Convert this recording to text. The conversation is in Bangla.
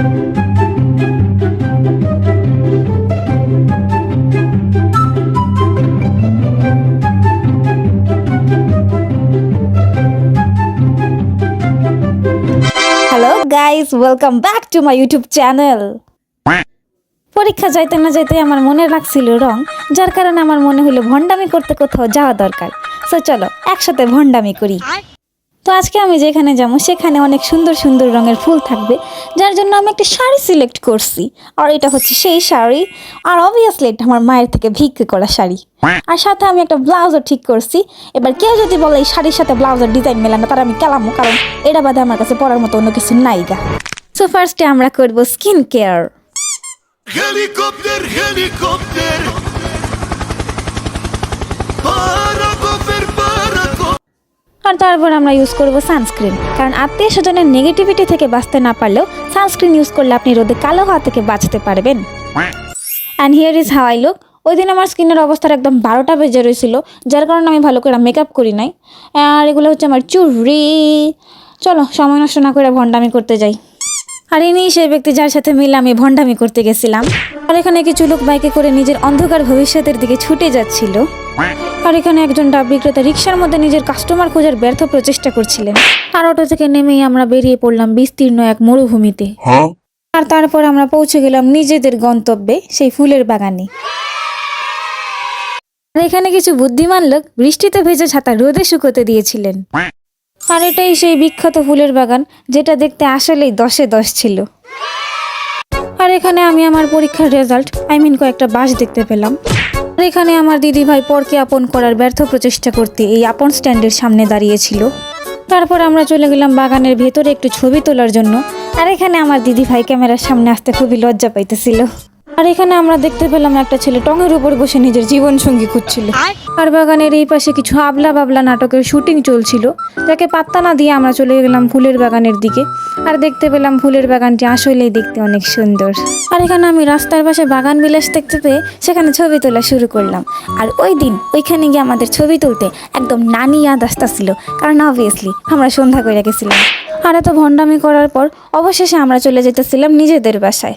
Hello guys, welcome back to my YouTube channel. পরীক্ষা যাইতে না যাইতে আমার মনে লাগছিল রং, যার কারণে আমার মনে হলো ভণ্ডামি করতে কোথাও যাওয়া দরকার। সো চলো একসাথে ভণ্ডামি করি। তো আজকে আমি যেখানে যাবো সেখানে অনেক সুন্দর সুন্দর রঙের ফুল থাকবে, যার জন্য আমি একটা শাড়ি সিলেক্ট করছি। আর এটা হচ্ছে সেই শাড়ি, আর অবভিয়াসলি এটা আমার মায়ের থেকে ভিক্ষে করা শাড়ি। আর সাথে আমি একটা ব্লাউজও ঠিক করছি। এবার কেউ যদি বলে এই শাড়ির সাথে ব্লাউজের ডিজাইন মেলা না, তার আমি কেলামো, কারণ এটা বাদে আমার কাছে পরার মতো অন্য কিছু নাই গা। সো ফার্স্টে আমরা করব স্কিন কেয়ার। হেলিকপ্টার হেলিকপ্টার আর তারপর আমরা ইউজ করব সানস্ক্রিন, কারণ আত্মীয় স্বজনের নেগেটিভিটি থেকে বাঁচতে না পারলেও সানস্ক্রিন ইউজ করলে আপনি রোদে কালো হওয়া থেকে বাঁচতে পারবেন। And here is how I look. ওই দিন আমার স্কিনের অবস্থার একদম 12টা বেজে রয়েছিল, যার কারণে আমি ভালো করে মেকআপ করি নাই। আর এগুলো হচ্ছে আমার চুড়ি। চলো সময় নষ্ট না করে ভণ্ডামি করতে যাই। আর ইনি সেই ব্যক্তি যার সাথে মিলে আমি ভণ্ডামি করতে গেছিলাম। আর এখানে কিছু লোক বাইকে করে নিজের অন্ধকার ভবিষ্যতের দিকে ছুটে যাচ্ছিল। আর এখানে একজন ডাব বিক্রেতা রিক্সার মধ্যে নিজের কাস্টমার খোঁজার ব্যর্থ প্রচেষ্টা করছিলেন। আর অটো থেকে নেমেই আমরা বেরিয়ে পড়লাম বিস্তীর্ণ এক মরুভূমিতে। আর তারপর আমরা পৌঁছে গেলাম নিজেদের গন্তব্যে, সেই ফুলের বাগানে। আর এখানে কিছু বুদ্ধিমান লোক বৃষ্টিতে ভেজে ছাতা রোদে শুকোতে দিয়েছিলেন। আর এটাই সেই বিখ্যাত ফুলের বাগান, যেটা দেখতে আসলেই 10-এ 10 ছিল। আর এখানে আমি আমার পরীক্ষার রেজাল্ট কয়েকটা বাস দেখতে পেলাম। আর এখানে আমার দিদি ভাই পরকে আপন করার ব্যর্থ প্রচেষ্টা করতে এই আপন স্ট্যান্ডের সামনে দাঁড়িয়েছিল। তারপর আমরা চলে গেলাম বাগানের ভেতরে একটু ছবি তোলার জন্য। আর এখানে আমার দিদি ভাই ক্যামেরার সামনে আসতে খুবই লজ্জা পাইতেছিল। আর এখানে আমরা দেখতে পেলাম একটা ছেলে টঙের উপর বসে নিজের জীবন সঙ্গী খুঁজছিল। আর বাগানের এই পাশে কিছু আবলা বাবলা নাটকের শুটিং চলছিল, যাকে পাত্তা না দিয়ে আমরা চলে গেলাম ফুলের বাগানের দিকে। আর দেখতে পেলাম ফুলের বাগানটি আসলেই দেখতে অনেক সুন্দর। আর এখানে আমি রাস্তার পাশে বাগান বিলাস দেখতে পেয়ে সেখানে ছবি তোলা শুরু করলাম। আর ওই দিন ওইখানে গিয়ে আমাদের ছবি তুলতে একদম নানি ইয়াদ আসতেছিল, কারণ অবভিয়াসলি আমরা সন্ধ্যা করে গেছিলাম। আর এত ভণ্ডামি করার পর অবশেষে আমরা চলে যেতেছিলাম নিজেদের বাসায়।